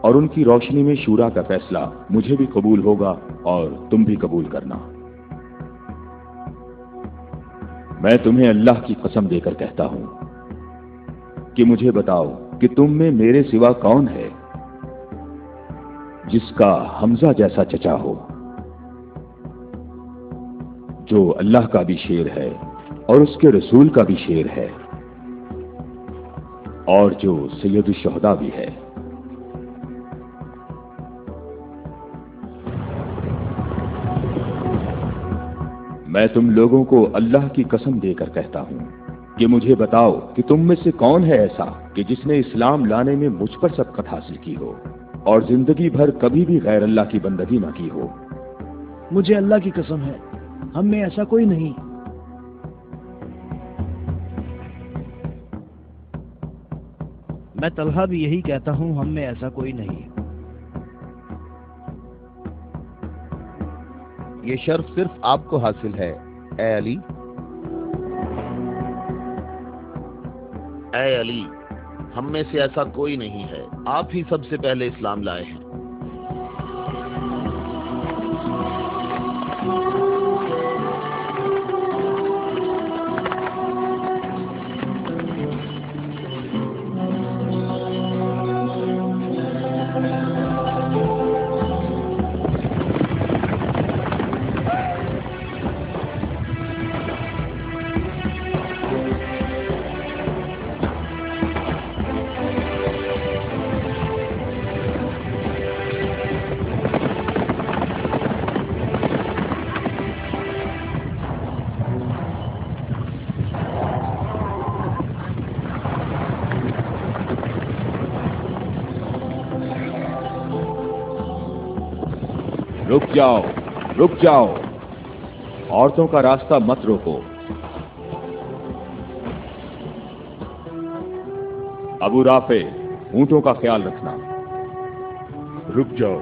اور ان کی روشنی میں شورا کا فیصلہ مجھے بھی قبول ہوگا اور تم بھی قبول کرنا۔ میں تمہیں اللہ کی قسم دے کر کہتا ہوں کہ مجھے بتاؤ کہ تم میں میرے سوا کون ہے جس کا حمزہ جیسا چچا ہو، جو اللہ کا بھی شیر ہے اور اس کے رسول کا بھی شیر ہے اور جو سید الشہداء بھی ہے۔ میں تم لوگوں کو اللہ کی قسم دے کر کہتا ہوں کہ مجھے بتاؤ کہ تم میں سے کون ہے ایسا کہ جس نے اسلام لانے میں مجھ پر سبقت حاصل کی ہو اور زندگی بھر کبھی بھی غیر اللہ کی بندگی نہ کی ہو۔ مجھے اللہ کی قسم ہے ہم میں ایسا کوئی نہیں۔ میں طلحہ بھی یہی کہتا ہوں، ہم میں ایسا کوئی نہیں۔ یہ شرف صرف آپ کو حاصل ہے اے علی۔ اے علی، ہم میں سے ایسا کوئی نہیں ہے، آپ ہی سب سے پہلے اسلام لائے ہیں۔ رک جاؤ، عورتوں کا راستہ مت روکو۔ ابو رافع، اونٹوں کا خیال رکھنا۔ رک جاؤ،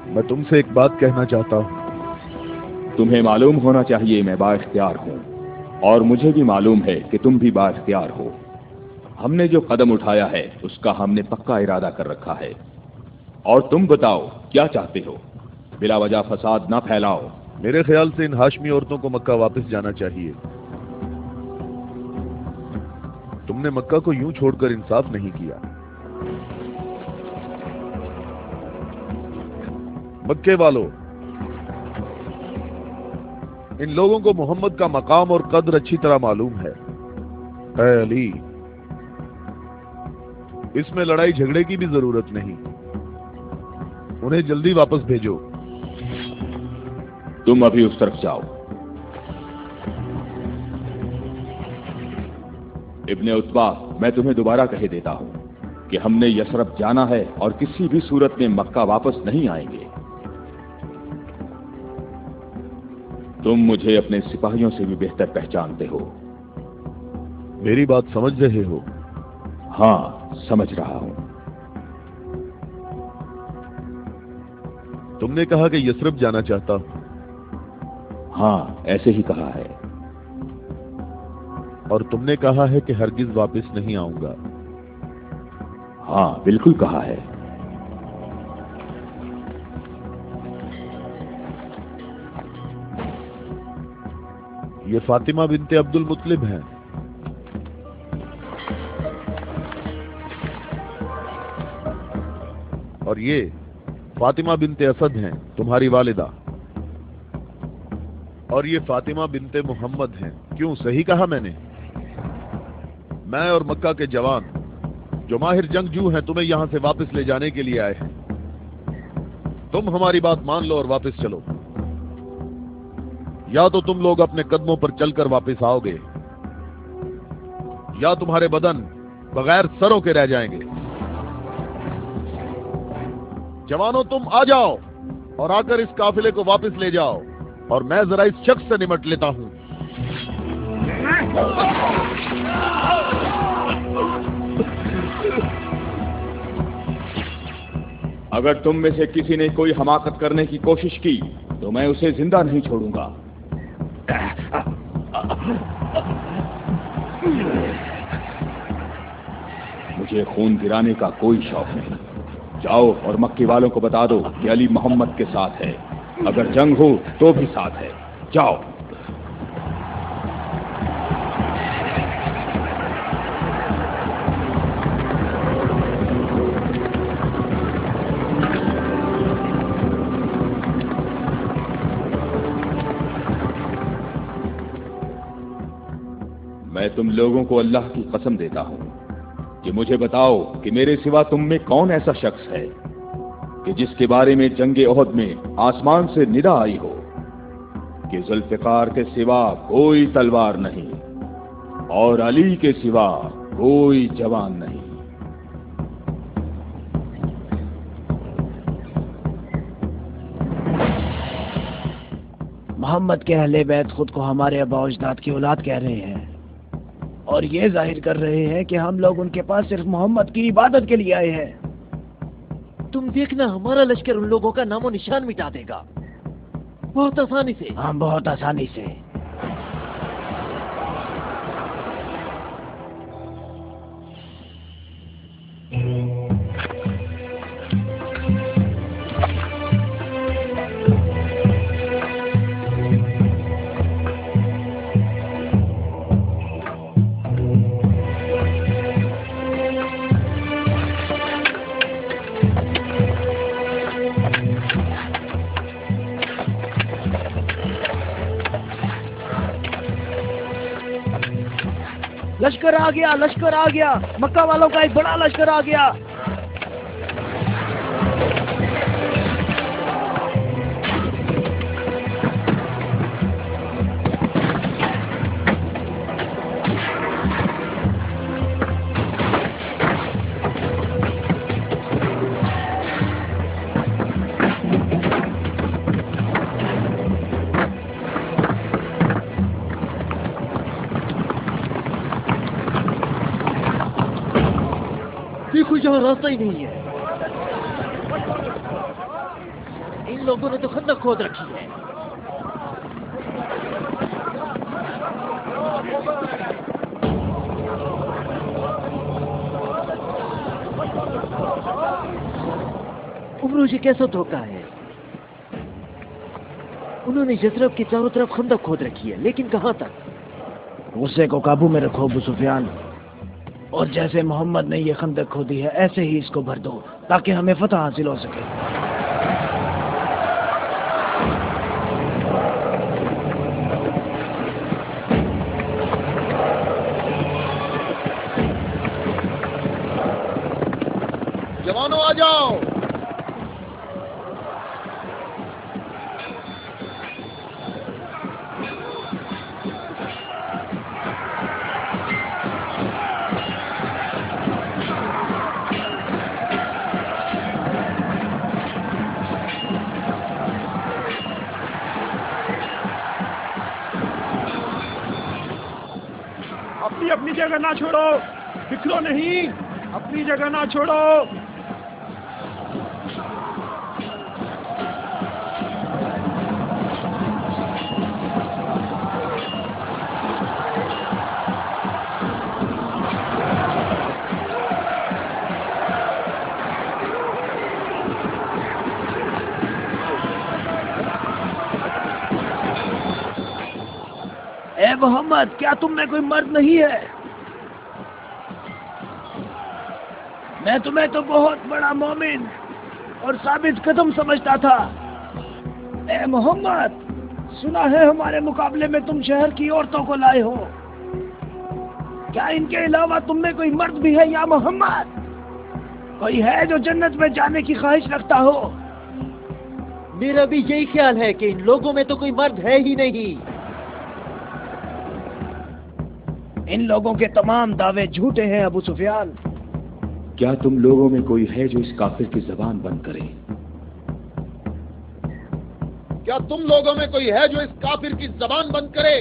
میں تم سے ایک بات کہنا چاہتا ہوں۔ تمہیں معلوم ہونا چاہیے میں با اختیار ہوں، اور مجھے بھی معلوم ہے کہ تم بھی با اختیار ہو۔ ہم نے جو قدم اٹھایا ہے اس کا ہم نے پکا ارادہ کر رکھا ہے، اور تم بتاؤ کیا چاہتے ہو؟ بلا وجہ فساد نہ پھیلاؤ۔ میرے خیال سے ان ہاشمی عورتوں کو مکہ واپس جانا چاہیے۔ تم نے مکہ کو یوں چھوڑ کر انصاف نہیں کیا۔ مکے والوں، ان لوگوں کو محمد کا مقام اور قدر اچھی طرح معلوم ہے۔ اے علی، اس میں لڑائی جھگڑے کی بھی ضرورت نہیں، انہیں جلدی واپس بھیجو۔ تم ابھی اس طرف جاؤ۔ ابن عتبہ، میں تمہیں دوبارہ کہہ دیتا ہوں کہ ہم نے یثرب جانا ہے اور کسی بھی صورت میں مکہ واپس نہیں آئیں گے۔ تم مجھے اپنے سپاہیوں سے بھی بہتر پہچانتے ہو۔ میری بات سمجھ رہے ہو؟ ہاں، سمجھ رہا ہوں۔ تم نے کہا کہ یثرب جانا چاہتا ہوں۔ ہاں، ایسے ہی کہا ہے۔ اور تم نے کہا ہے کہ ہرگز واپس نہیں آؤں گا۔ ہاں، بالکل کہا ہے۔ یہ فاطمہ بنت عبد المطلب ہیں۔ اور یہ فاطمہ بنت اسد ہیں، تمہاری والدہ۔ اور یہ فاطمہ بنت محمد ہیں۔ کیوں، صحیح کہا میں نے؟ میں اور مکہ کے جوان جو ماہر جنگجو ہیں تمہیں یہاں سے واپس لے جانے کے لیے آئے ہیں۔ تم ہماری بات مان لو اور واپس چلو، یا تو تم لوگ اپنے قدموں پر چل کر واپس آؤ گے، یا تمہارے بدن بغیر سروں کے رہ جائیں گے۔ جوانوں، تم آ جاؤ اور آ کر اس قافلے کو واپس لے جاؤ، اور میں ذرا اس شخص سے نمٹ لیتا ہوں۔ اگر تم میں سے کسی نے کوئی حماقت کرنے کی کوشش کی تو میں اسے زندہ نہیں چھوڑوں گا۔ مجھے خون گرانے کا کوئی شوق نہیں۔ جاؤ اور مکی والوں کو بتا دو کہ علی محمد کے ساتھ ہے، اگر جنگ ہو تو بھی ساتھ ہے، جاؤ۔ میں تم لوگوں کو اللہ کی قسم دیتا ہوں کہ مجھے بتاؤ کہ میرے سوا تم میں کون ایسا شخص ہے کہ جس کے بارے میں جنگ احد میں آسمان سے ندا آئی ہو کہ ذوالفقار کے سوا کوئی تلوار نہیں اور علی کے سوا کوئی جوان نہیں۔ محمد کے اہل بیت خود کو ہمارے آباء و اجداد کی اولاد کہہ رہے ہیں اور یہ ظاہر کر رہے ہیں کہ ہم لوگ ان کے پاس صرف محمد کی عبادت کے لیے آئے ہیں۔ تم دیکھنا ہمارا لشکر ان لوگوں کا نام و نشان مٹا دے گا، بہت آسانی سے۔ ہم بہت آسانی سے۔ لشکر آ گیا، لشکر آ گیا، مکہ والوں کا ایک بڑا لشکر آ گیا۔ دیکھو یہاں راستہ ہی نہیں ہے، ان لوگوں نے تو خندق کھود رکھی ہے۔ عمرو یہ کیسا دھوکہ ہے؟ انہوں نے یثرب کی چاروں طرف خندق کھود رکھی ہے، لیکن کہاں تک؟ غصے کو قابو میں رکھو ابو سفیان، اور جیسے محمد نے یہ خندق کھودی ہے ایسے ہی اس کو بھر دو تاکہ ہمیں فتح حاصل ہو سکے۔ جوانوں آ جاؤ، اپنی جگہ نہ چھوڑو، بکھرو نہیں، اپنی جگہ نہ چھوڑو۔ اے محمد، کیا تم میں کوئی مرد نہیں ہے؟ میں تمہیں تو بہت بڑا مومن اور ثابت قدم سمجھتا تھا۔ اے محمد، سنا ہے ہمارے مقابلے میں تم شہر کی عورتوں کو لائے ہو، کیا ان کے علاوہ تم میں کوئی مرد بھی ہے یا محمد؟ کوئی ہے جو جنت میں جانے کی خواہش رکھتا ہو؟ میرا بھی یہی خیال ہے کہ ان لوگوں میں تو کوئی مرد ہے ہی نہیں۔ ان لوگوں کے تمام دعوے جھوٹے ہیں ابو سفیان۔ کیا تم لوگوں میں کوئی ہے جو اس کافر کی زبان بند کرے؟ کیا تم لوگوں میں کوئی ہے جو اس کافر کی زبان بند کرے؟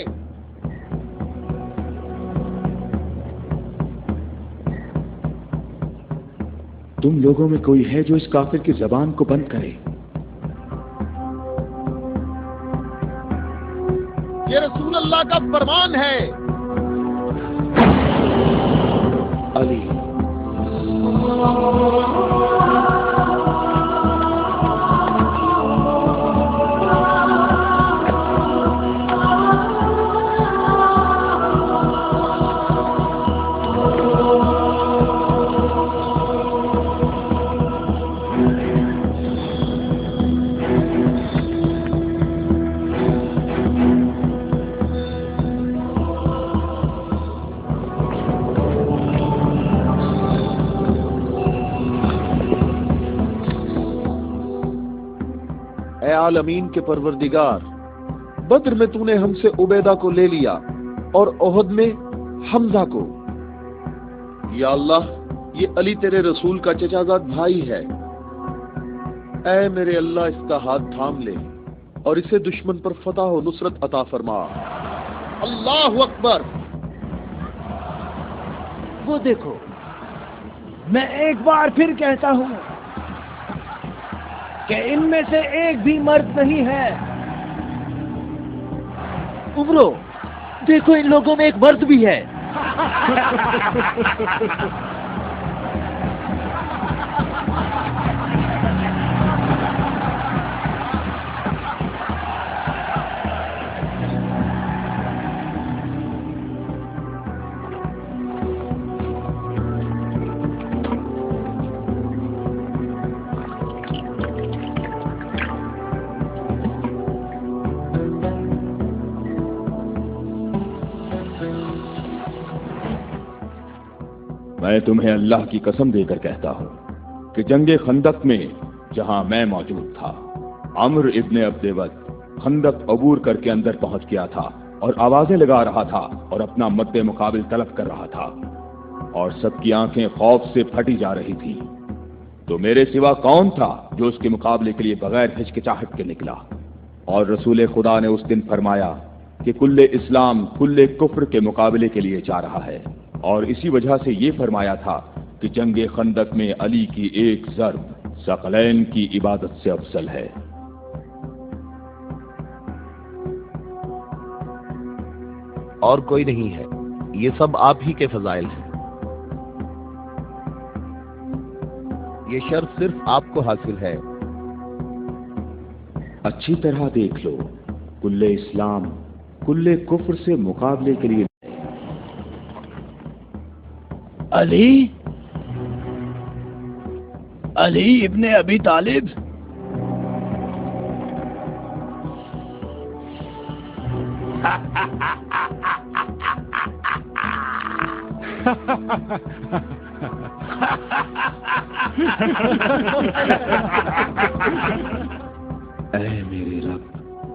تم لوگوں میں کوئی ہے جو اس کافر کی زبان کو بند کرے؟ یہ رسول اللہ کا فرمان ہے۔ علی اے عالمین کے پروردگار، بدر میں تو نے ہم سے عبیدہ کو لے لیا اور احد میں حمزہ کو۔ یا اللہ، یہ علی تیرے رسول کا چچا زاد بھائی ہے، اے میرے اللہ اس کا ہاتھ تھام لے اور اسے دشمن پر فتح و نصرت عطا فرما۔ اللہ اکبر! وہ دیکھو، میں ایک بار پھر کہتا ہوں کہ ان میں سے ایک بھی مرد نہیں ہے۔ عمرو، دیکھو ان لوگوں میں ایک مرد بھی ہے۔ میں تمہیں اللہ کی قسم دے کر کہتا ہوں کہ جنگ خندق میں جہاں میں موجود تھا، عمر ابن عبدود خندق عبور کر کے اندر پہنچ گیا تھا اور آوازیں لگا رہا تھا اور اپنا مد مقابل طلب کر رہا تھا، اور سب کی آنکھیں خوف سے پھٹی جا رہی تھی۔ تو میرے سوا کون تھا جو اس کے مقابلے کے لیے بغیر ہچکچاہٹ کے نکلا؟ اور رسول خدا نے اس دن فرمایا کہ کل اسلام کل کفر کے مقابلے کے لیے جا رہا ہے، اور اسی وجہ سے یہ فرمایا تھا کہ جنگ خندق میں علی کی ایک ضرب ثقلین کی عبادت سے افضل ہے۔ اور کوئی نہیں ہے، یہ سب آپ ہی کے فضائل ہیں۔ یہ شرف صرف آپ کو حاصل ہے۔ اچھی طرح دیکھ لو، کل اسلام کل کفر سے مقابلے کے لیے علی ابن ابی طالب، اے میرے رب،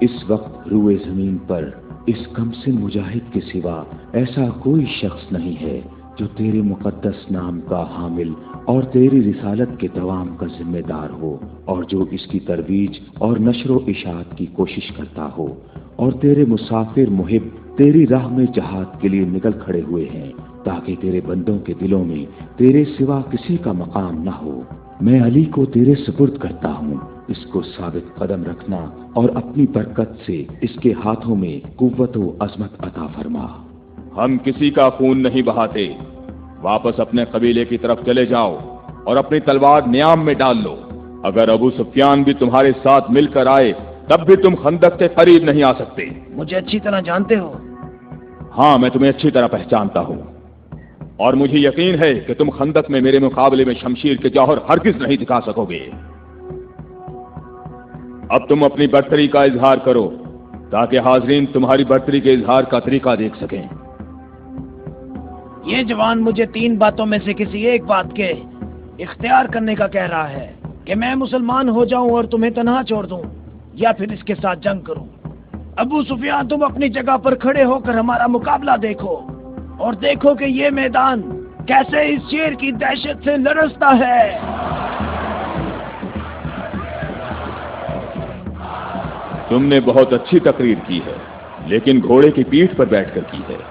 اس وقت روئے زمین پر اس کمسن مجاہد کے سوا ایسا کوئی شخص نہیں ہے جو تیرے مقدس نام کا حامل اور تیری رسالت کے دوام کا ذمہ دار ہو، اور جو اس کی ترویج اور نشر و اشاعت کی کوشش کرتا ہو، اور تیرے مسافر محب تیری راہ میں جہاد کے لیے نکل کھڑے ہوئے ہیں تاکہ تیرے بندوں کے دلوں میں تیرے سوا کسی کا مقام نہ ہو۔ میں علی کو تیرے سپرد کرتا ہوں، اس کو ثابت قدم رکھنا اور اپنی برکت سے اس کے ہاتھوں میں قوت و عظمت عطا فرما۔ ہم کسی کا خون نہیں بہاتے، واپس اپنے قبیلے کی طرف چلے جاؤ اور اپنی تلوار نیام میں ڈال لو۔ اگر ابو سفیان بھی تمہارے ساتھ مل کر آئے تب بھی تم خندق کے قریب نہیں آ سکتے۔ مجھے اچھی طرح جانتے ہو؟ ہاں، میں تمہیں اچھی طرح پہچانتا ہوں، اور مجھے یقین ہے کہ تم خندق میں میرے مقابلے میں شمشیر کے جوہر ہرگز نہیں دکھا سکو گے۔ اب تم اپنی برتری کا اظہار کرو تاکہ حاضرین تمہاری برتری کے اظہار کا طریقہ دیکھ سکیں۔ یہ جوان مجھے 3 باتوں میں سے کسی ایک بات کے اختیار کرنے کا کہہ رہا ہے کہ میں مسلمان ہو جاؤں اور تمہیں تنہا چھوڑ دوں، یا پھر اس کے ساتھ جنگ کروں۔ ابو سفیان، تم اپنی جگہ پر کھڑے ہو کر ہمارا مقابلہ دیکھو، اور دیکھو کہ یہ میدان کیسے اس شیر کی دہشت سے لرزتا ہے۔ تم نے بہت اچھی تقریر کی ہے، لیکن گھوڑے کی پیٹھ پر بیٹھ کر کی ہے۔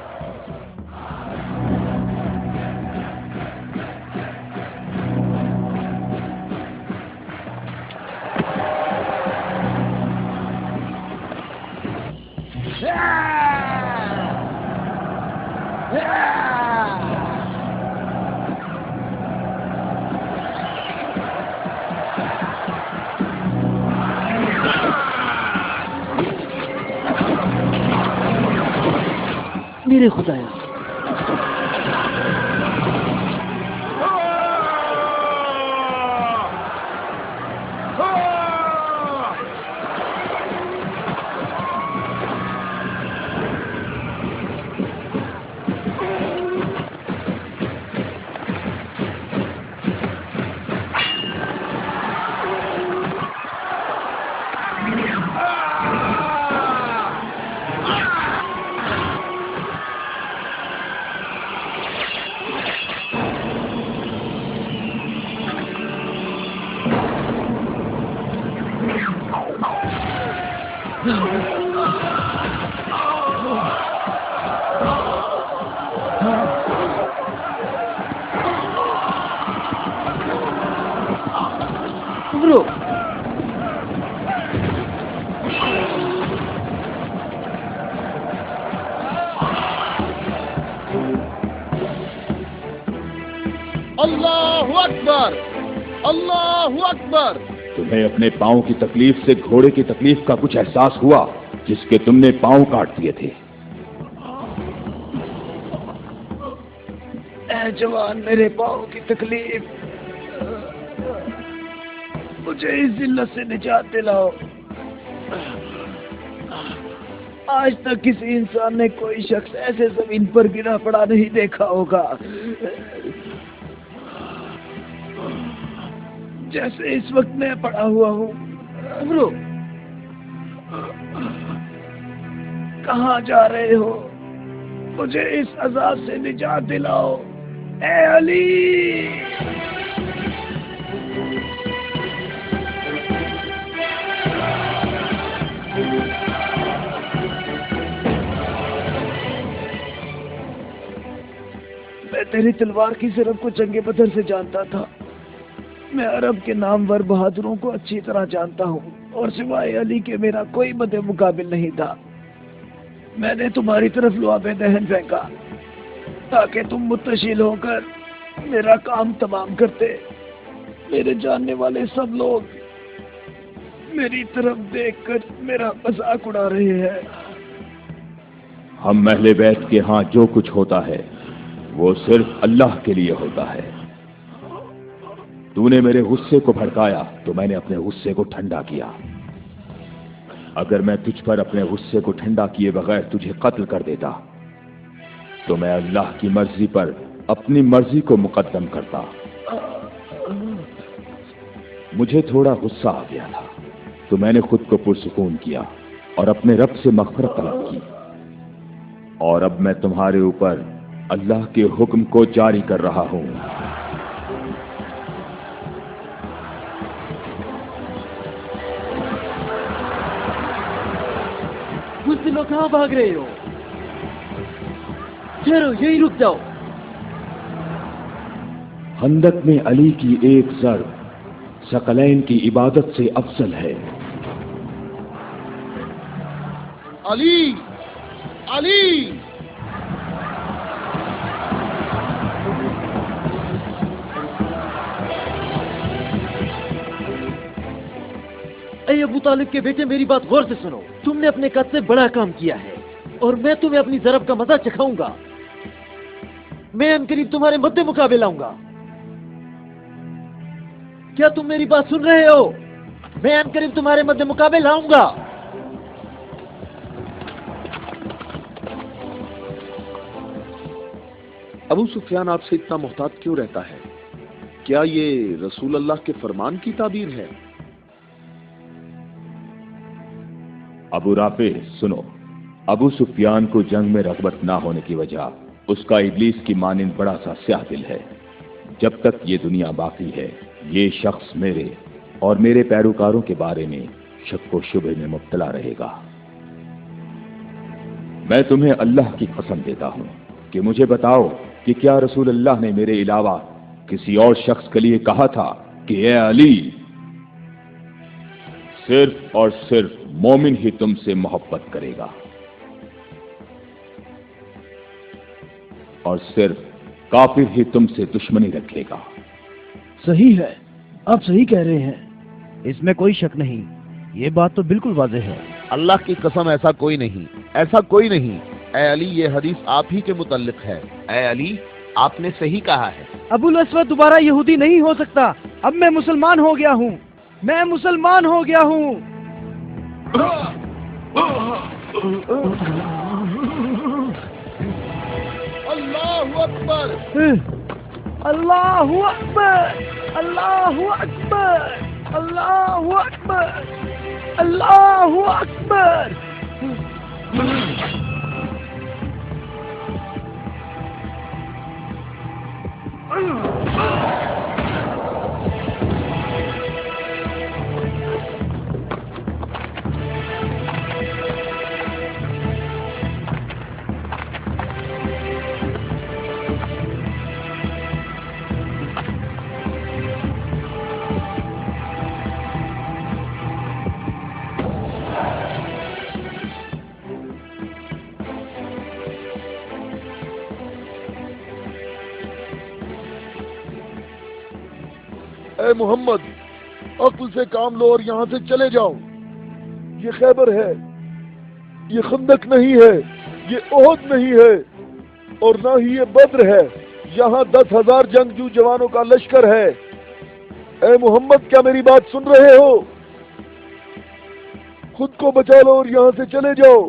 میرے خدایا، ابرو اللہ اکبر، اللہ اکبر۔ تمہیں اپنے پاؤں کی تکلیف سے گھوڑے کی تکلیف کا کچھ احساس ہوا جس کے تم نے پاؤں کاٹ دیے تھے؟ اے جوان، میرے پاؤں کی تکلیف، مجھے اس ذلت سے نجات دلاؤ۔ آج تک کسی انسان نے کوئی شخص ایسے زمین پر گرا پڑا نہیں دیکھا ہوگا جیسے اس وقت میں پڑا ہوا ہوں۔ ابرو، کہاں جا رہے ہو؟ مجھے اس عذاب سے نجات دلاؤ اے علی۔ میں تیری تلوار کی ضرب کو جنگ بدر سے جانتا تھا۔ میں عرب کے نامور بہادروں کو اچھی طرح جانتا ہوں، اور سوائے علی کے میرا کوئی مد مقابل نہیں تھا۔ میں نے تمہاری طرف لعاب دہن پھینکا تاکہ تم متشیل ہو کر میرا کام تمام کرتے۔ میرے جاننے والے سب لوگ میری طرف دیکھ کر میرا مذاق اڑا رہے ہیں۔ ہم اہل بیت کے ہاں جو کچھ ہوتا ہے وہ صرف اللہ کے لیے ہوتا ہے۔ تو نے میرے غصے کو بھڑکایا تو میں نے اپنے غصے کو ٹھنڈا کیا۔ اگر میں تجھ پر اپنے غصے کو ٹھنڈا کیے بغیر تجھے قتل کر دیتا تو میں اللہ کی مرضی پر اپنی مرضی کو مقدم کرتا۔ مجھے تھوڑا غصہ آ گیا تھا تو میں نے خود کو پرسکون کیا اور اپنے رب سے مغفرت طلب کی، اور اب میں تمہارے اوپر اللہ کے حکم کو جاری کر رہا ہوں۔ لوگ کہاں بھاگ رہے ہو؟ ٹھہرو، یہی رک جاؤ۔ خندق میں علی کی ایک ضرب ثقلین کی عبادت سے افضل ہے۔ علی، علی، اے ابو طالب کے بیٹے، میری بات غور سے سنو۔ تم نے اپنے قد سے بڑا کام کیا ہے اور میں تمہیں اپنی ضرب کا مزہ چکھاؤں گا۔ میں انقریب تمہارے مد مقابل آؤں گا۔ کیا تم میری بات سن رہے ہو؟ میں انقریب تمہارے مد مقابل آؤں گا۔ ابو سفیان آپ سے اتنا محتاط کیوں رہتا ہے؟ کیا یہ رسول اللہ کے فرمان کی تعبیر ہے؟ ابو رافع سنو، ابو سفیان کو جنگ میں رغبت نہ ہونے کی وجہ اس کا ابلیس کی مانند بڑا سا سیاہ دل ہے۔ جب تک یہ دنیا باقی ہے یہ شخص میرے اور میرے پیروکاروں کے بارے میں شک و شبہ میں مبتلا رہے گا۔ میں تمہیں اللہ کی قسم دیتا ہوں کہ مجھے بتاؤ کہ کیا رسول اللہ نے میرے علاوہ کسی اور شخص کے لیے کہا تھا کہ اے علی، صرف اور صرف مومن ہی تم سے محبت کرے گا اور صرف کافر ہی تم سے دشمنی رکھے گا؟ صحیح ہے، آپ صحیح کہہ رہے ہیں، اس میں کوئی شک نہیں۔ یہ بات تو بالکل واضح ہے۔ اللہ کی قسم ایسا کوئی نہیں، ایسا کوئی نہیں۔ اے علی، یہ حدیث آپ ہی کے متعلق ہے۔ اے علی، آپ نے صحیح کہا ہے۔ ابو الاسود دوبارہ یہودی نہیں ہو سکتا۔ اب میں مسلمان ہو گیا ہوں، میں مسلمان ہو گیا ہوں۔ اللہ اکبر، اللہ اکبر، اللہ اکبر، اللہ اکبر، اللہ اکبر۔ اے محمد عقل سے کام لو اور یہاں سے چلے جاؤ. یہ خیبر ہے، یہ خندق نہیں ہے، یہ احد نہیں ہے، اور نہ ہی یہ بدر ہے. یہاں 10,000 جنگجو جوانوں کا لشکر ہے. اے محمد کیا میری بات سن رہے ہو؟ خود کو بچا لو اور یہاں سے چلے جاؤ.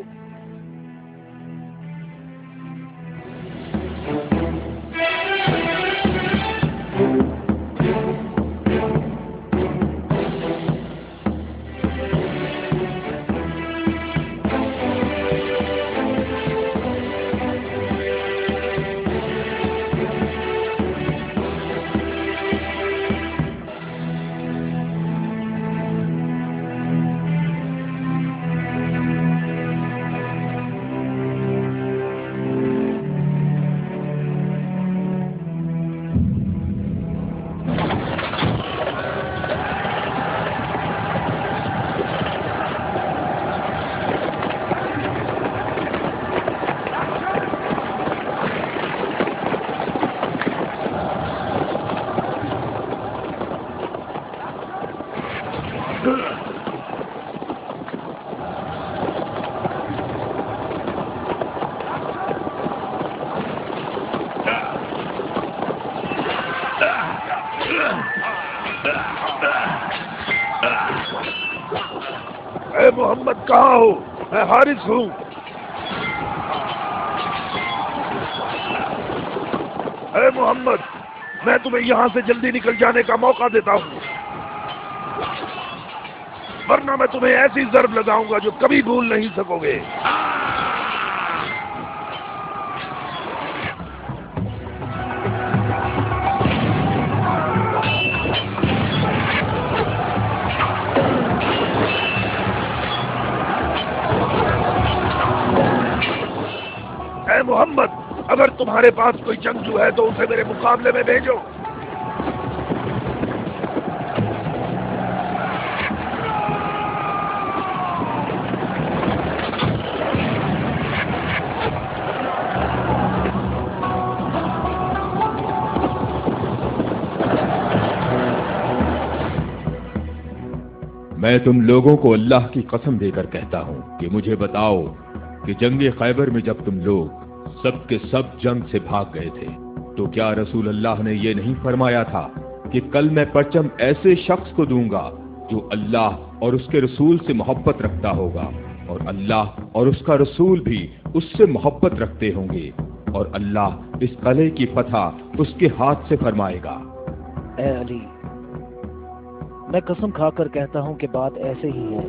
اے محمد کہاں ہو؟ میں حارث ہوں. اے محمد میں تمہیں یہاں سے جلدی نکل جانے کا موقع دیتا ہوں، ورنہ میں تمہیں ایسی ضرب لگاؤں گا جو کبھی بھول نہیں سکو گے. اے محمد اگر تمہارے پاس کوئی جنگجو ہے تو اسے میرے مقابلے میں بھیجو. میں تم لوگوں کو اللہ کی قسم دے کر کہتا ہوں کہ مجھے بتاؤ کہ جنگ خیبر میں جب تم لوگ سب کے سب جنگ سے بھاگ گئے تھے تو کیا رسول اللہ نے یہ نہیں فرمایا تھا کہ کل میں پرچم ایسے شخص کو دوں گا جو اللہ اور اس کے رسول سے محبت رکھتا ہوگا اور اللہ اور اس کا رسول بھی اس سے محبت رکھتے ہوں گے اور اللہ اس قلعے کی فتح اس کے ہاتھ سے فرمائے گا. اے علی میں قسم کھا کر کہتا ہوں کہ بات ایسے ہی ہے.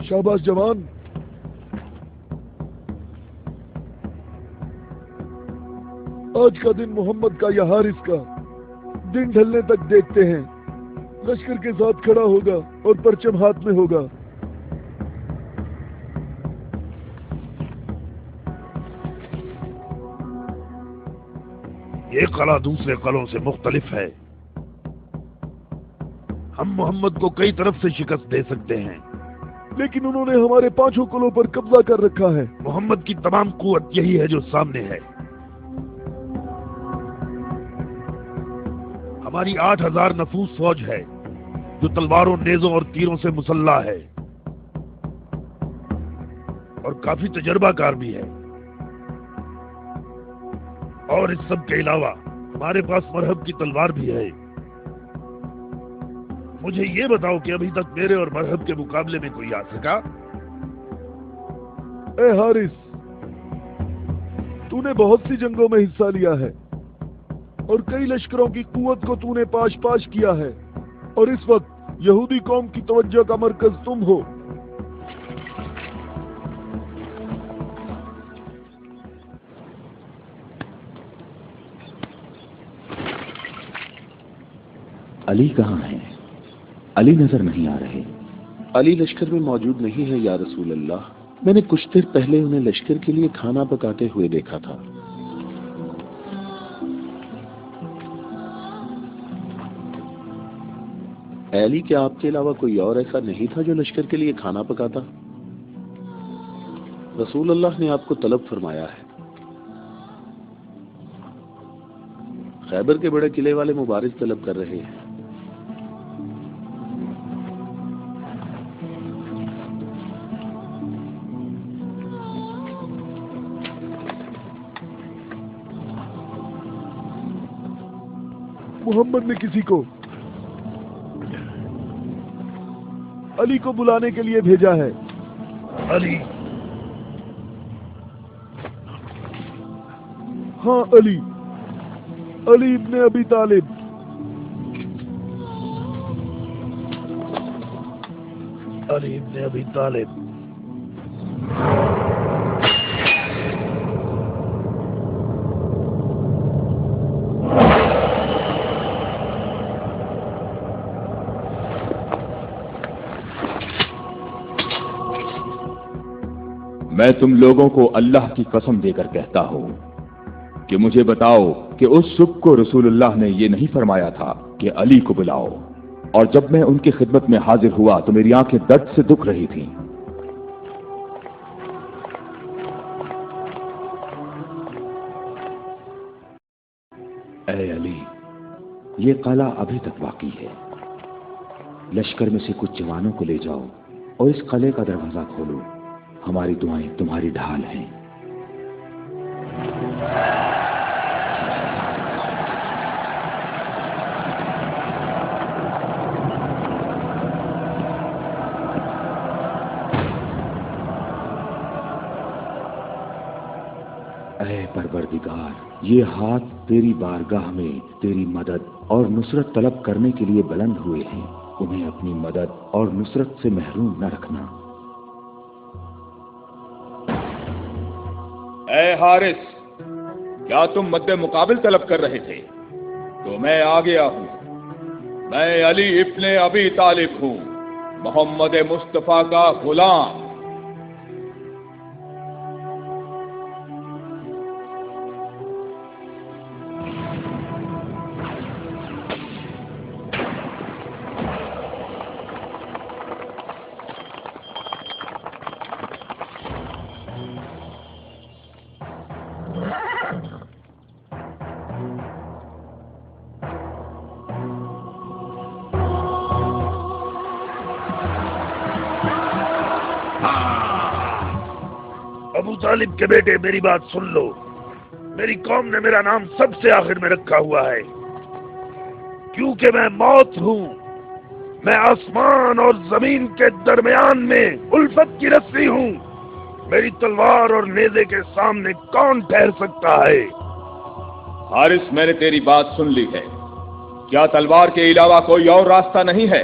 شاباش جوان. آج کا دن محمد کا یا حارث کا دن ڈھلنے تک دیکھتے ہیں. لشکر کے ساتھ کھڑا ہوگا اور پرچم ہاتھ میں ہوگا. یہ قلعہ دوسرے قلعوں سے مختلف ہے. ہم محمد کو کئی طرف سے شکست دے سکتے ہیں لیکن انہوں نے ہمارے 5 قلعوں پر قبضہ کر رکھا ہے. محمد کی تمام قوت یہی ہے جو سامنے ہے. ہماری 8,000 نفوس فوج ہے جو تلواروں، نیزوں اور تیروں سے مسلح ہے اور کافی تجربہ کار بھی ہے. اور اس سب کے علاوہ ہمارے پاس مرہب کی تلوار بھی ہے. مجھے یہ بتاؤ کہ ابھی تک میرے اور مرہب کے مقابلے میں کوئی آ سکا؟ اے حارث تو نے بہت سی جنگوں میں حصہ لیا ہے اور کئی لشکروں کی قوت کو تو نے پاش پاش کیا ہے اور اس وقت یہودی قوم کی توجہ کا مرکز تم ہو. علی کہاں ہے؟ علی نظر نہیں آ رہے. علی لشکر میں موجود نہیں ہے یا رسول اللہ. میں نے کچھ دیر پہلے انہیں لشکر کے لیے کھانا پکاتے ہوئے دیکھا تھا. علی کیا آپ کے علاوہ کوئی اور ایسا نہیں تھا جو لشکر کے لیے کھانا پکاتا؟ رسول اللہ نے آپ کو طلب فرمایا ہے۔ خیبر کے بڑے قلعے والے مبارز طلب کر رہے ہیں۔ محمد نے کسی کو علی کو بلانے کے لیے بھیجا ہے۔ علی؟ ہاں علی، علی ابن ابی طالب۔ علی ابن ابی طالب۔ میں تم لوگوں کو اللہ کی قسم دے کر کہتا ہوں کہ مجھے بتاؤ کہ اس صبح کو رسول اللہ نے یہ نہیں فرمایا تھا کہ علی کو بلاؤ، اور جب میں ان کی خدمت میں حاضر ہوا تو میری آنکھیں درد سے دکھ رہی تھیں۔ اے علی، یہ قلعہ ابھی تک باقی ہے۔ لشکر میں سے کچھ جوانوں کو لے جاؤ اور اس قلعے کا دروازہ کھولو۔ ہماری دعائیں تمہاری ڈھال ہیں۔ اے پروردگار، یہ ہاتھ تیری بارگاہ میں تیری مدد اور نصرت طلب کرنے کے لیے بلند ہوئے ہیں، انہیں اپنی مدد اور نصرت سے محروم نہ رکھنا۔ اے حارث، کیا تم مد مقابل طلب کر رہے تھے؟ تو میں آ گیا ہوں۔ میں علی ابن ابی طالب ہوں، محمد مصطفیٰ کا غلام۔ ابو طالب کے بیٹے، میری بات سن لو۔ میری قوم نے میرا نام سب سے آخر میں رکھا ہوا ہے، کیونکہ میں موت ہوں۔ میں آسمان اور زمین کے درمیان میں الفت کی رسی ہوں۔ میری تلوار اور نیزے کے سامنے کون ٹھہر سکتا ہے؟ حارث، میں نے تیری بات سن لی ہے۔ کیا تلوار کے علاوہ کوئی اور راستہ نہیں ہے؟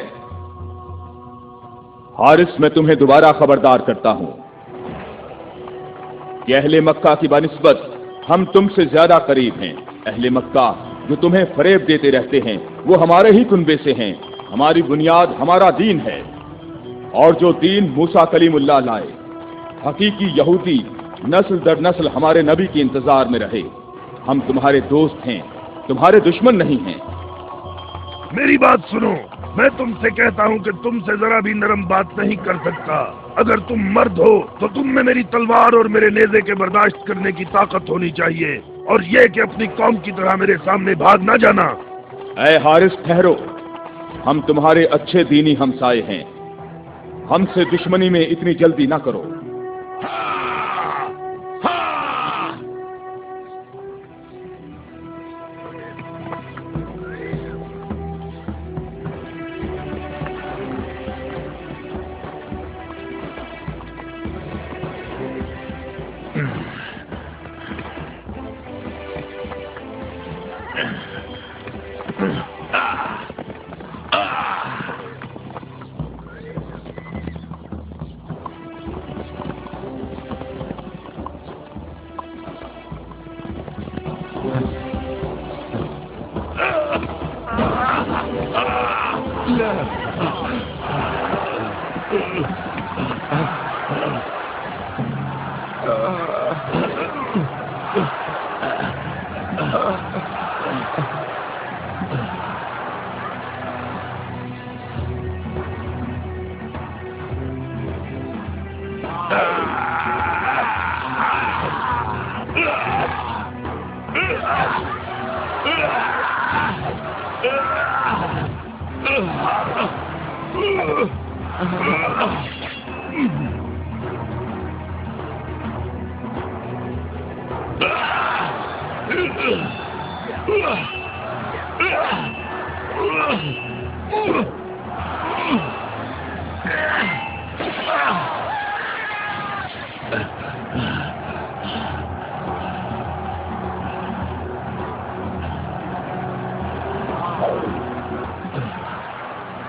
حارث، میں تمہیں دوبارہ خبردار کرتا ہوں کہ اہل مکہ کی بنسبت ہم تم سے زیادہ قریب ہیں۔ اہل مکہ جو تمہیں فریب دیتے رہتے ہیں وہ ہمارے ہی کنبے سے ہیں۔ ہماری بنیاد ہمارا دین ہے، اور جو دین موسیٰ کلیم اللہ لائے، حقیقی یہودی نسل در نسل ہمارے نبی کے انتظار میں رہے۔ ہم تمہارے دوست ہیں، تمہارے دشمن نہیں ہیں۔ میری بات سنو، میں تم سے کہتا ہوں کہ تم سے ذرا بھی نرم بات نہیں کر سکتا۔ اگر تم مرد ہو تو تم میں میری تلوار اور میرے نیزے کے برداشت کرنے کی طاقت ہونی چاہیے، اور یہ کہ اپنی قوم کی طرح میرے سامنے بھاگ نہ جانا۔ اے حارث، ٹھہرو، ہم تمہارے اچھے دینی ہمسائے ہیں، ہم سے دشمنی میں اتنی جلدی نہ کرو۔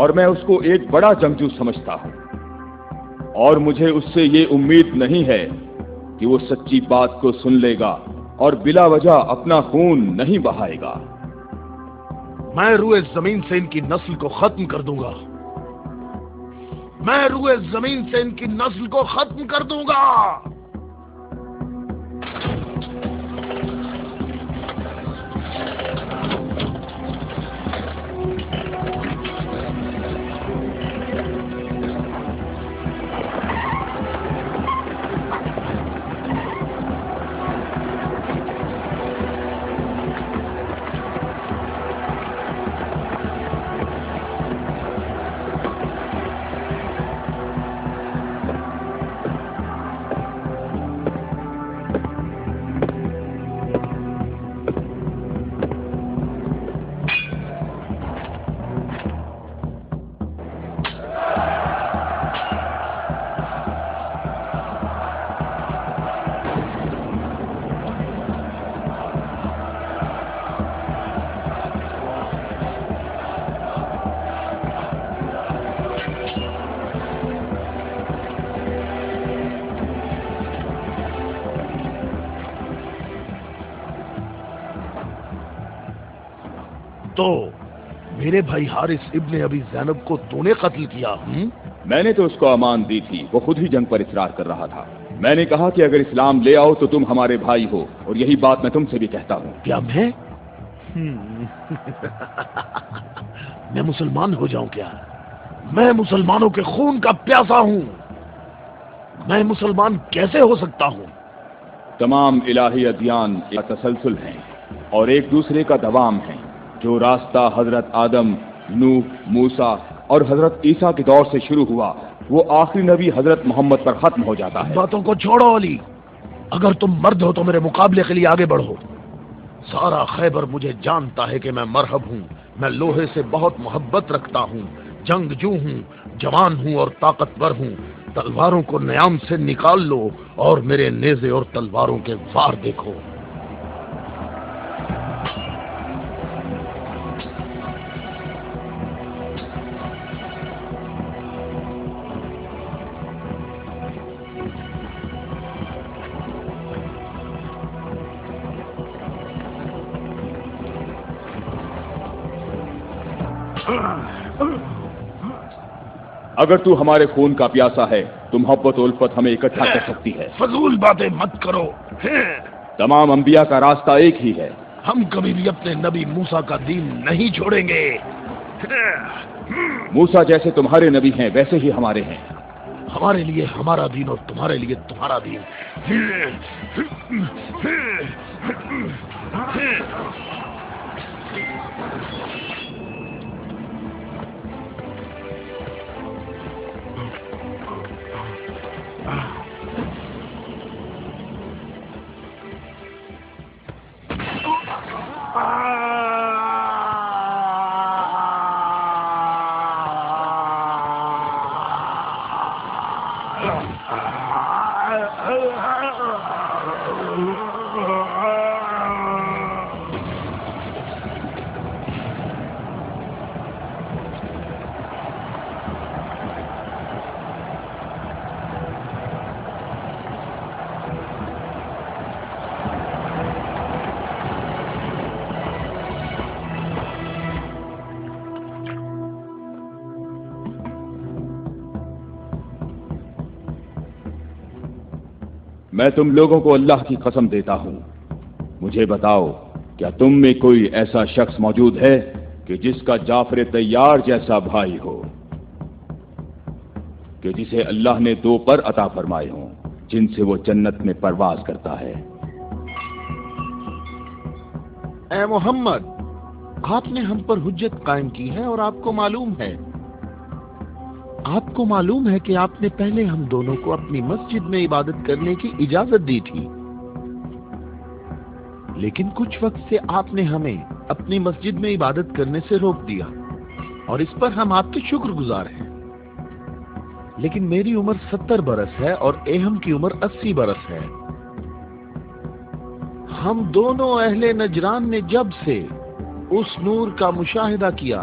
اور میں اس کو ایک بڑا جنگجو سمجھتا ہوں، اور مجھے اس سے یہ امید نہیں ہے کہ وہ سچی بات کو سن لے گا اور بلا وجہ اپنا خون نہیں بہائے گا۔ میں روئے زمین سے ان کی نسل کو ختم کر دوں گا، میں روئے زمین سے ان کی نسل کو ختم کر دوں گا۔ تو میرے بھائی حارث ابن ابی زینب کو تو نے قتل کیا؟ میں نے تو اس کو امان دی تھی، وہ خود ہی جنگ پر اصرار کر رہا تھا۔ میں نے کہا کہ اگر اسلام لے آؤ تو تم ہمارے بھائی ہو، اور یہی بات میں تم سے بھی کہتا ہوں۔ کیا میں مسلمان ہو جاؤں کیا؟ میں مسلمانوں کے خون کا پیاسا ہوں، میں مسلمان کیسے ہو سکتا ہوں؟ تمام الہی ادیان ایک تسلسل ہیں اور ایک دوسرے کا دوام ہے۔ جو راستہ حضرت آدم، نوح، موسیٰ اور حضرت عیسیٰ کے دور سے شروع ہوا وہ آخری نبی حضرت محمد پر ختم ہو جاتا ہے۔ باتوں کو چھوڑو علی، اگر تم مرد ہو تو میرے مقابلے کے لیے آگے بڑھو۔ سارا خیبر مجھے جانتا ہے کہ میں مرحب ہوں، میں لوہے سے بہت محبت رکھتا ہوں، جنگجو ہوں، جوان ہوں اور طاقتور ہوں۔ تلواروں کو نیام سے نکال لو اور میرے نیزے اور تلواروں کے وار دیکھو۔ اگر تو ہمارے خون کا پیاسا ہے تو محبت و الفت ہمیں اکٹھا کر سکتی ہے۔ فضول باتیں مت کرو، تمام انبیاء کا راستہ ایک ہی ہے۔ ہم کبھی بھی اپنے نبی موسیٰ کا دین نہیں چھوڑیں گے۔ موسیٰ جیسے تمہارے نبی ہیں ویسے ہی ہمارے ہیں۔ ہمارے لیے ہمارا دین اور تمہارے لیے تمہارا دین۔ میں تم لوگوں کو اللہ کی قسم دیتا ہوں، مجھے بتاؤ کیا تم میں کوئی ایسا شخص موجود ہے کہ جس کا جعفر طیار جیسا بھائی ہو، کہ جسے اللہ نے 2 پر عطا فرمائے ہوں جن سے وہ جنت میں پرواز کرتا ہے؟ اے محمد، آپ نے ہم پر حجت قائم کی ہے اور آپ کو معلوم ہے کہ آپ نے پہلے ہم دونوں کو اپنی مسجد میں عبادت کرنے کی اجازت دی تھی، لیکن کچھ وقت سے آپ نے ہمیں اپنی مسجد میں عبادت کرنے سے روک دیا، اور اس پر ہم آپ کے شکر گزار ہیں۔ لیکن میری عمر 70 برس ہے اور ایہم کی عمر 80 برس ہے۔ ہم دونوں اہل نجران نے جب سے اس نور کا مشاہدہ کیا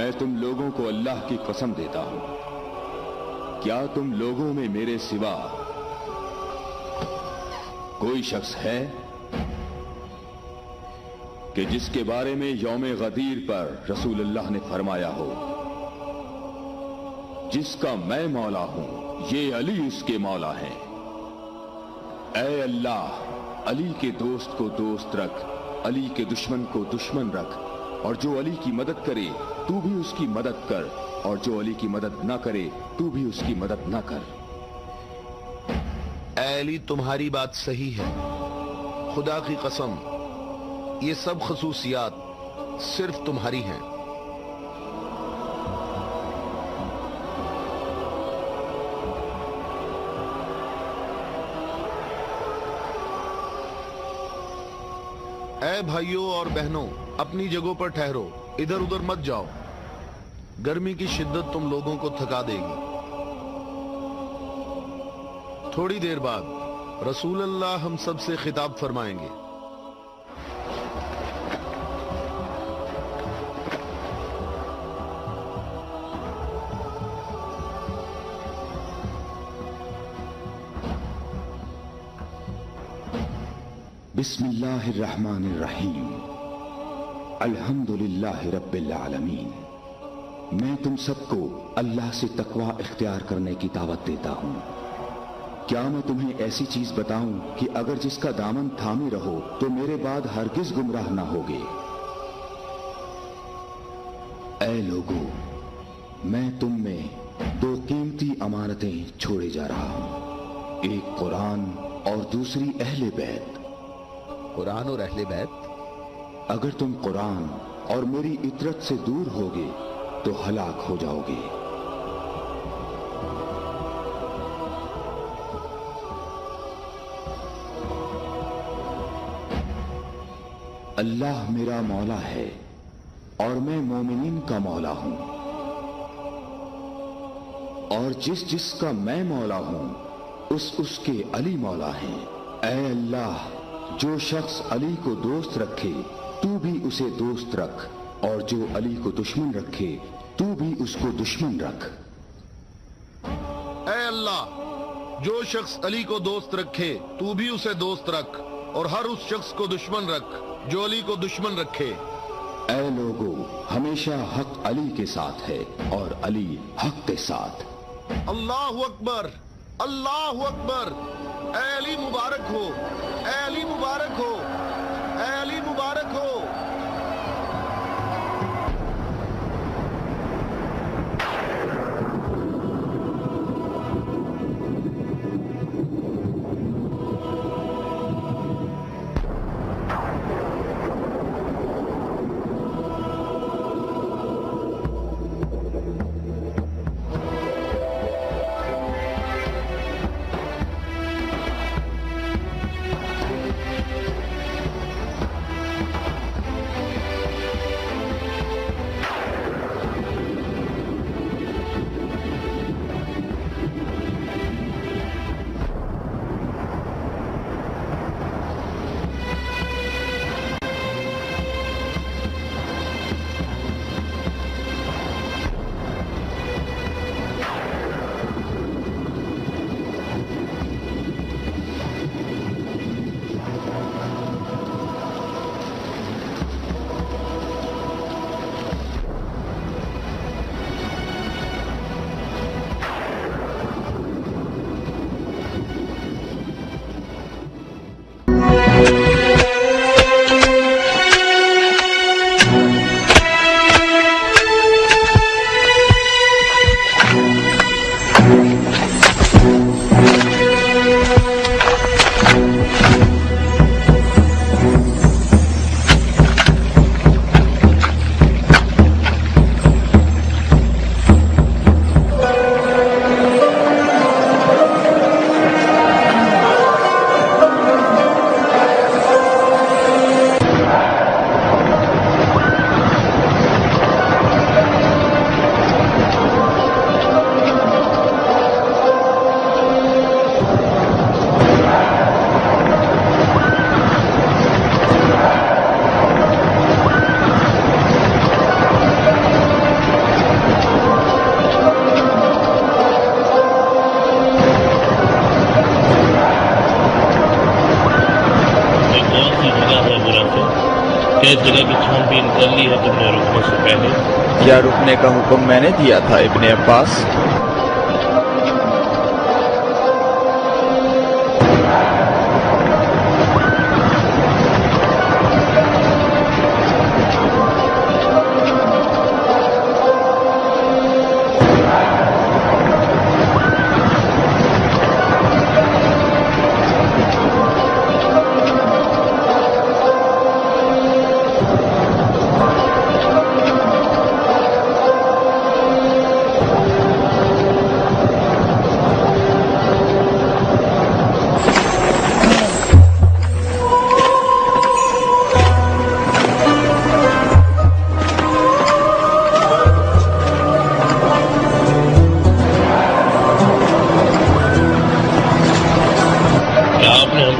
میں تم لوگوں کو اللہ کی قسم دیتا ہوں، کیا تم لوگوں میں میرے سوا کوئی شخص ہے کہ جس کے بارے میں یوم غدیر پر رسول اللہ نے فرمایا ہو، جس کا میں مولا ہوں یہ علی اس کے مولا ہیں؟ اے اللہ، علی کے دوست کو دوست رکھ، علی کے دشمن کو دشمن رکھ، اور جو علی کی مدد کرے تو بھی اس کی مدد کر، اور جو علی کی مدد نہ کرے تو بھی اس کی مدد نہ کر۔ اے علی، تمہاری بات صحیح ہے، خدا کی قسم یہ سب خصوصیات صرف تمہاری ہیں۔ اے بھائیوں اور بہنوں، اپنی جگہوں پر ٹھہرو، ادھر ادھر مت جاؤ، گرمی کی شدت تم لوگوں کو تھکا دے گی۔ تھوڑی دیر بعد رسول اللہ ہم سب سے خطاب فرمائیں گے۔ بسم اللہ الرحمن الرحیم، الحمدللہ رب العالمین۔ میں تم سب کو اللہ سے تقوی اختیار کرنے کی دعوت دیتا ہوں۔ کیا میں تمہیں ایسی چیز بتاؤں کہ اگر جس کا دامن تھامے رہو تو میرے بعد ہرگز گمراہ نہ ہوگے؟ اے لوگو، میں تم میں دو قیمتی امانتیں چھوڑے جا رہا ہوں، ایک قرآن اور دوسری اہل بیت۔ قرآن اور اہل بیت؟ اگر تم قرآن اور میری اطرت سے دور ہوگے تو ہلاک ہو جاؤ گے۔ اللہ میرا مولا ہے اور میں مومنین کا مولا ہوں، اور جس کا میں مولا ہوں اس کے علی مولا ہیں۔ اے اللہ، جو شخص علی کو دوست رکھے تو بھی اسے دوست رکھ، اور جو علی کو دشمن رکھے تو بھی اس کو دشمن رکھ۔ اے اللہ، جو شخص علی کو دوست رکھے تو بھی اسے دوست رکھ، اور ہر اس شخص کو دشمن رکھ جو علی کو دشمن رکھے۔ اے لوگو، ہمیشہ حق علی کے ساتھ ہے اور علی حق کے ساتھ۔ اللہ اکبر، اللہ اکبر۔ اے علی مبارک ہو، اے علی مبارک ہو، اے علی مبارک ہو۔ کیا جگہ کی چھان بین کر لی ہے تم نے رکنے سے پہلے؟ کیا رکنے کا حکم میں نے دیا تھا ابن عباس؟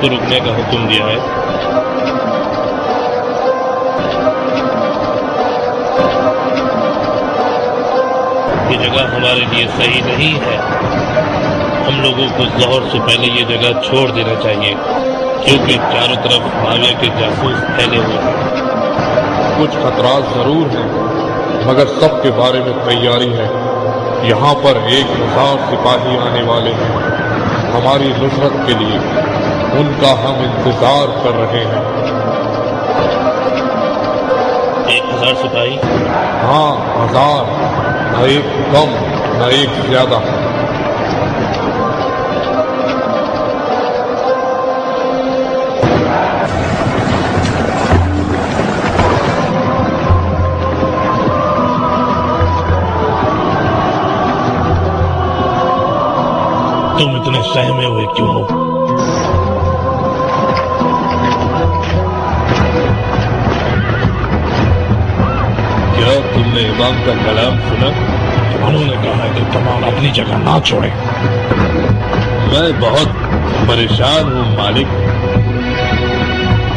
کو رکنے کا حکم دیا ہے؟ یہ جگہ ہمارے لیے صحیح نہیں ہے. ہم لوگوں کو ظہر سے پہلے یہ جگہ چھوڑ دینا چاہیے کیونکہ چاروں طرف معاویہ کے جاسوس پھیلے ہوئے ہیں. کچھ خطرات ضرور ہیں مگر سب کے بارے میں تیاری ہے. یہاں پر 1000 سپاہی آنے والے ہیں ہماری نصرت کے لیے. ان کا ہم انتظار کر رہے ہیں. 1000 سپاہی؟ ہاں 1000، نہ ایک کم نہ ایک زیادہ. تم اتنے سہمے ہوئے کیوں ہو؟ کیا تم نے امام کا کلام سنا؟ انہوں نے کہا ہے کہ تمام اپنی جگہ نہ چھوڑیں. میں بہت پریشان ہوں مالک.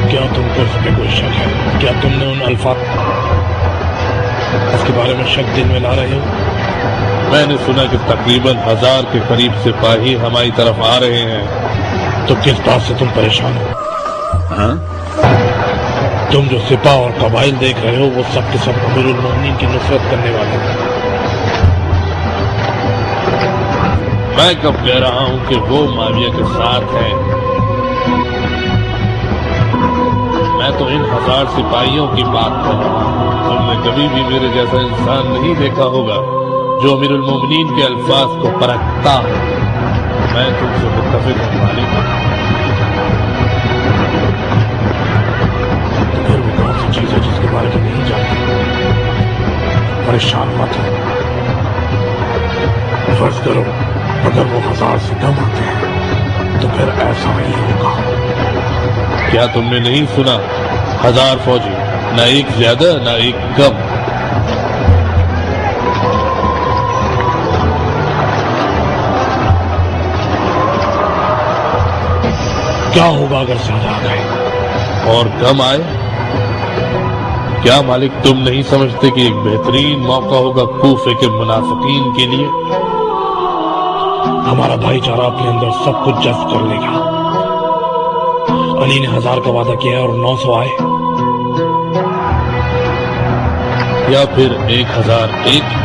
کیا تم کو اس پہ کوئی شک ہے؟ کیا تم نے ان الفاظ اس کے بارے میں شک دل میں لا رہے ہو؟ میں نے سنا کہ تقریباً 1000 کے قریب سپاہی ہماری طرف آ رہے ہیں. تو کس بات سے تم پریشان ہو؟ ہاں تم جو سپاہ اور قبائل دیکھ رہے ہو وہ سب کے سب امیر المومنین کی نصرت کرنے والے ہیں. میں کب کہہ رہا ہوں کہ وہ معاویہ کے ساتھ ہیں؟ میں تو ان 1000 سپاہیوں کی بات کر رہا ہوں. تم نے کبھی بھی میرے جیسا انسان نہیں دیکھا ہوگا جو امیر المومنین کے الفاظ کو پرکھتا ہو. میں تم سے متفق ہوں مالک. پھر وہ کون سی چیز ہے جس کے بارے میں نہیں جانتے؟ پریشان مت ہو. فرض کرو اگر وہ 1000 سے کم آتے ہیں تو پھر ایسا نہیں ہوگا. کیا تم نے نہیں سنا؟ 1000 فوجی، نہ ایک زیادہ نہ ایک کم. کیا ہوگا اگر زیادہ آ گئے اور کم آئے؟ کیا مالک تم نہیں سمجھتے کہ ایک بہترین موقع ہوگا کوفے کے منافقین کے لیے؟ ہمارا بھائی چارہ اپنے اندر سب کچھ جذب کر لے گا. علی نے 1000 کا وعدہ کیا اور 900 آئے. یا پھر 1001؟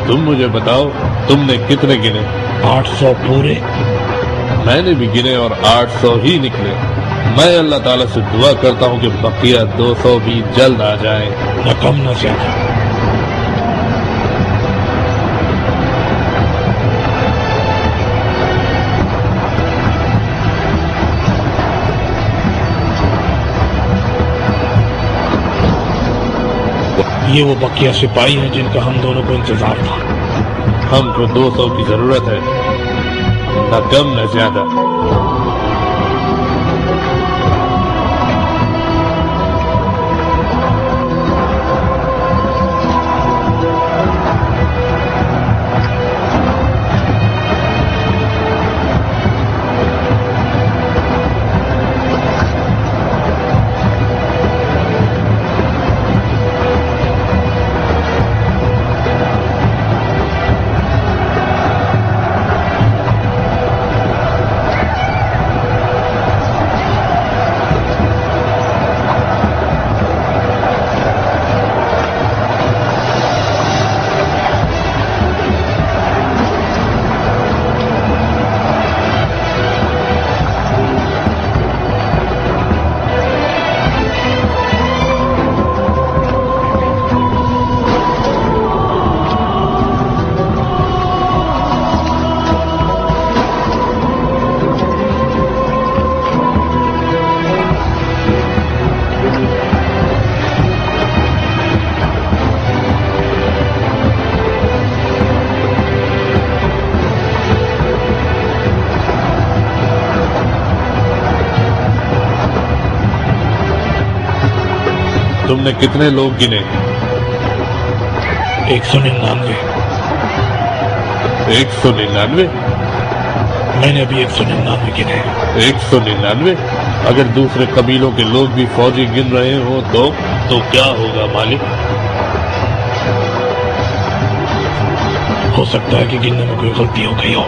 تم مجھے بتاؤ تم نے کتنے گنے؟ 800 پورے. میں نے بھی گنے اور 800 ہی نکلے. میں اللہ تعالیٰ سے دعا کرتا ہوں کہ بقیہ 200 بھی جلد آ جائیں، نہ کم نہ زیادہ۔ یہ وہ بقیہ سپاہی ہیں جن کا ہم دونوں کو انتظار تھا۔ ہم کو 200 کی ضرورت ہے، نہ کم نہ زیادہ۔ تم نے کتنے لوگ گنے؟ 199۔ 199؟ میں نے ابھی 199 گنے۔ 199؟ اگر دوسرے قبیلوں کے لوگ بھی فوجی گن رہے ہوں تو کیا ہوگا مالک؟ ہو سکتا ہے کہ گننے میں کوئی غلطی ہو گئی ہو۔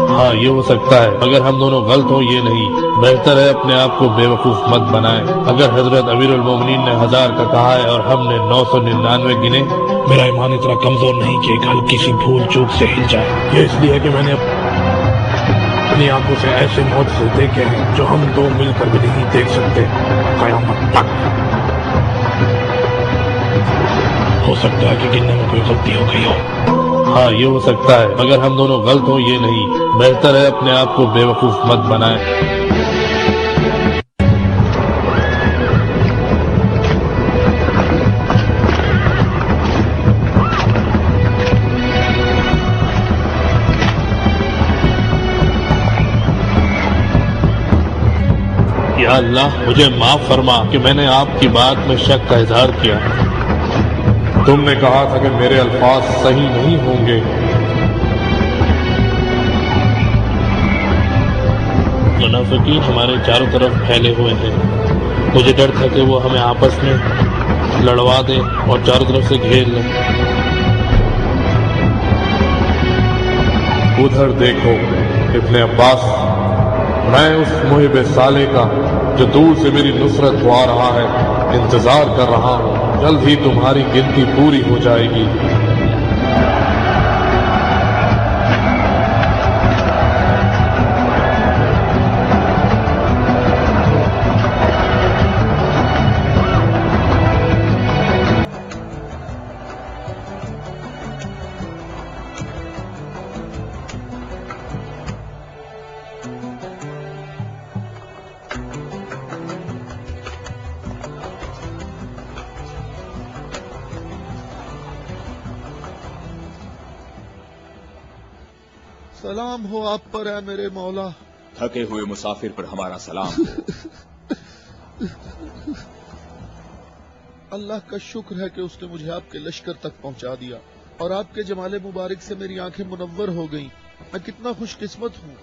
ہاں یہ ہو سکتا ہے، اگر ہم دونوں غلط ہوں یہ نہیں، بہتر ہے اپنے آپ کو بے وقوف مت بنائیں۔ اگر حضرت امیر المومنین نے 1000 کا کہا ہے اور ہم نے 999 گنے، میرا ایمان اتنا کمزور نہیں کہ ایک ہلکی سی بھول چوک سے ہل جائے۔ یہ اس لیے کہ میں نے اپنی آنکھوں سے ایسے معجزے دیکھے ہیں جو ہم دو مل کر بھی نہیں دیکھ سکتے قیامت تک۔ ہو سکتا ہے کہ گننے میں کوئی غلطی ہو گئی ہو۔ ہاں یہ ہو سکتا ہے، اگر ہم دونوں غلط ہوں یہ نہیں، بہتر ہے اپنے آپ کو بے وقوف مت بنائیں۔ یا اللہ مجھے معاف فرما کہ میں نے آپ کی بات میں شک کا اظہار کیا۔ تم نے کہا تھا کہ میرے الفاظ صحیح نہیں ہوں گے۔ منافقین ہمارے چاروں طرف پھیلے ہوئے ہیں، مجھے ڈر تھا کہ وہ ہمیں آپس میں لڑوا دیں اور چاروں طرف سے گھیر لیں۔ ادھر دیکھو ابن عباس، میں اس محب صالح کا جو دور سے میری نصرت کو آ رہا ہے انتظار کر رہا ہوں، جلد ہی تمہاری گنتی پوری ہو جائے گی۔ سلام ہو آپ پر اے میرے مولا۔ تھکے ہوئے مسافر پر ہمارا سلام ہو۔ اللہ کا شکر ہے کہ اس نے مجھے آپ کے لشکر تک پہنچا دیا اور آپ کے جمال مبارک سے میری آنکھیں منور ہو گئیں۔ میں کتنا خوش قسمت ہوں۔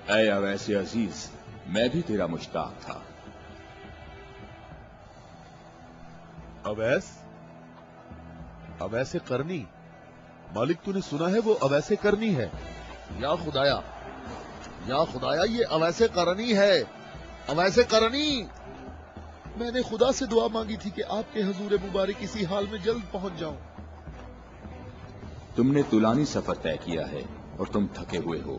اے اویس عزیز، میں بھی تیرا مشتاق تھا۔ اویس قرنی؟ مالک تو نے سنا ہے وہ اویس قرنی ہے؟ یا خدایا یہ اویس قرنی ہے، اویس قرنی۔ میں نے خدا سے دعا مانگی تھی کہ آپ کے حضور مبارک اسی حال میں جلد پہنچ جاؤں۔ تم نے طولانی سفر طے کیا ہے اور تم تھکے ہوئے ہو،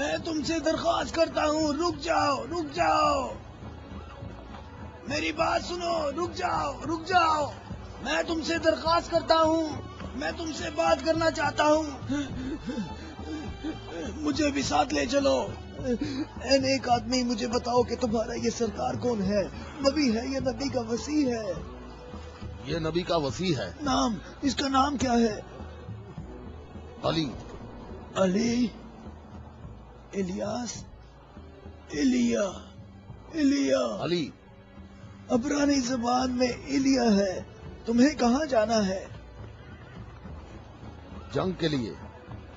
میں تم سے درخواست کرتا ہوں، رک جاؤ، رک جاؤ، میری بات سنو، رک جاؤ، رک جاؤ، میں تم سے درخواست کرتا ہوں، میں تم سے بات کرنا چاہتا ہوں، مجھے بھی ساتھ لے چلو۔ اے نیک آدمی، مجھے بتاؤ کہ تمہارا یہ سرکار کون ہے؟ نبی ہے یا نبی کا وسیع ہے؟ یہ نبی کا وسیع ہے۔ نام، اس کا نام کیا ہے؟ علی۔ علی، الیاس، ایلیا، ایلیا۔ علی عبرانی زبان میں ایلیا ہے۔ تمہیں کہاں جانا ہے؟ جنگ کے لیے۔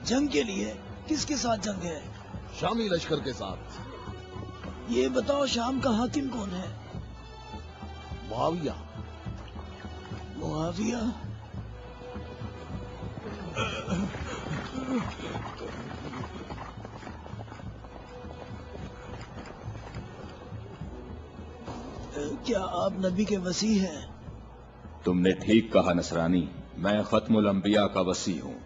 جنگ کے لیے؟ کس کے ساتھ جنگ ہے؟ شامی لشکر کے ساتھ۔ یہ بتاؤ شام کا حاکم کون ہے؟ معاویہ۔ معاویہ؟ کیا آپ نبی کے وسیع ہیں؟ تم نے ٹھیک کہا نصرانی، میں ختم الانبیاء کا وسیع ہوں۔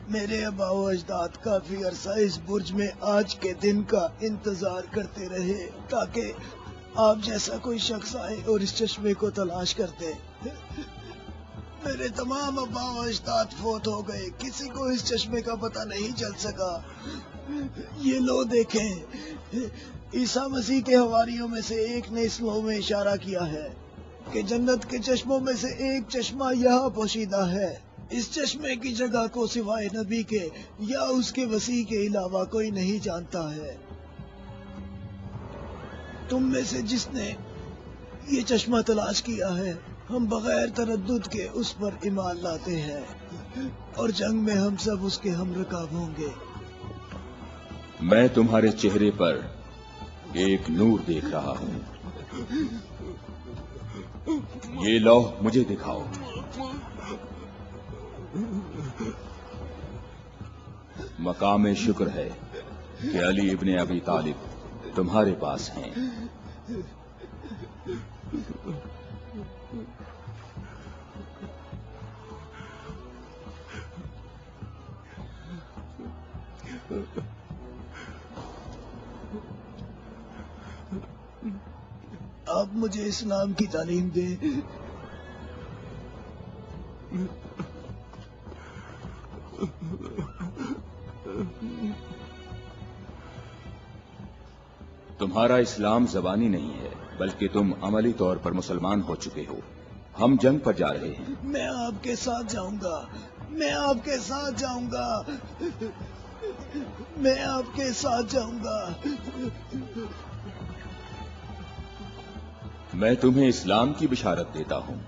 میرے آبا و اجداد کافی عرصہ اس برج میں آج کے دن کا انتظار کرتے رہے تاکہ آپ جیسا کوئی شخص آئے اور اس چشمے کو تلاش کرتے۔ میرے تمام آبا و اجداد فوت ہو گئے، کسی کو اس چشمے کا پتہ نہیں چل سکا۔ یہ لو دیکھیں، عیسیٰ مسیح کے حواریوں میں سے ایک نے اس لو میں اشارہ کیا ہے کہ جنت کے چشموں میں سے ایک چشمہ یہاں پوشیدہ ہے۔ اس چشمے کی جگہ کو سوائے نبی کے یا اس کے وسیع کے علاوہ کوئی نہیں جانتا ہے۔ تم میں سے جس نے یہ چشمہ تلاش کیا ہے، ہم بغیر تردد کے اس پر ایمان لاتے ہیں، اور جنگ میں ہم سب اس کے ہم رکاب ہوں گے۔ میں تمہارے چہرے پر ایک نور دیکھ رہا ہوں، یہ لوح مجھے دکھاؤ۔ مقام شکر ہے کہ علی ابن ابی طالب تمہارے پاس ہیں۔ آپ مجھے اسلام کی تعلیم دیں۔ تمہارا اسلام زبانی نہیں ہے بلکہ تم عملی طور پر مسلمان ہو چکے ہو۔ ہم جنگ پر جا رہے ہیں۔ میں آپ کے ساتھ جاؤں گا، میں آپ کے ساتھ جاؤں گا، میں آپ کے ساتھ جاؤں گا۔ میں تمہیں اسلام کی بشارت دیتا ہوں،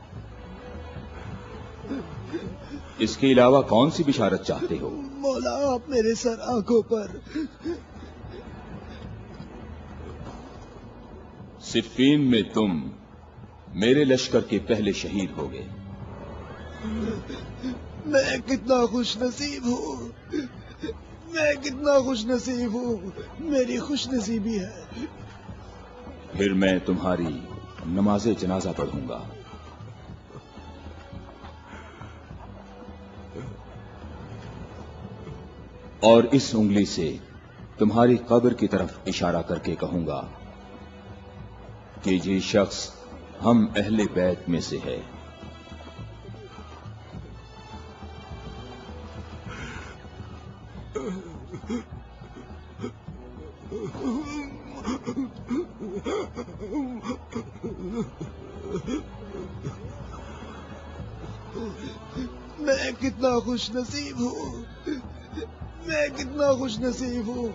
اس کے علاوہ کون سی بشارت چاہتے ہو؟ مولا، آپ میرے سر آنکھوں پر۔ صفین میں تم میرے لشکر کے پہلے شہید ہو گئے۔ میں کتنا خوش نصیب ہوں، میں کتنا خوش نصیب ہوں، میری خوش نصیبی ہے۔ پھر میں تمہاری نماز جنازہ پڑھوں گا۔ اور اس انگلی سے تمہاری قبر کی طرف اشارہ کر کے کہوں گا کہ یہ شخص ہم اہل بیت میں سے ہے۔ میں کتنا خوش نصیب ہوں، میں کتنا خوش نصیب ہوں۔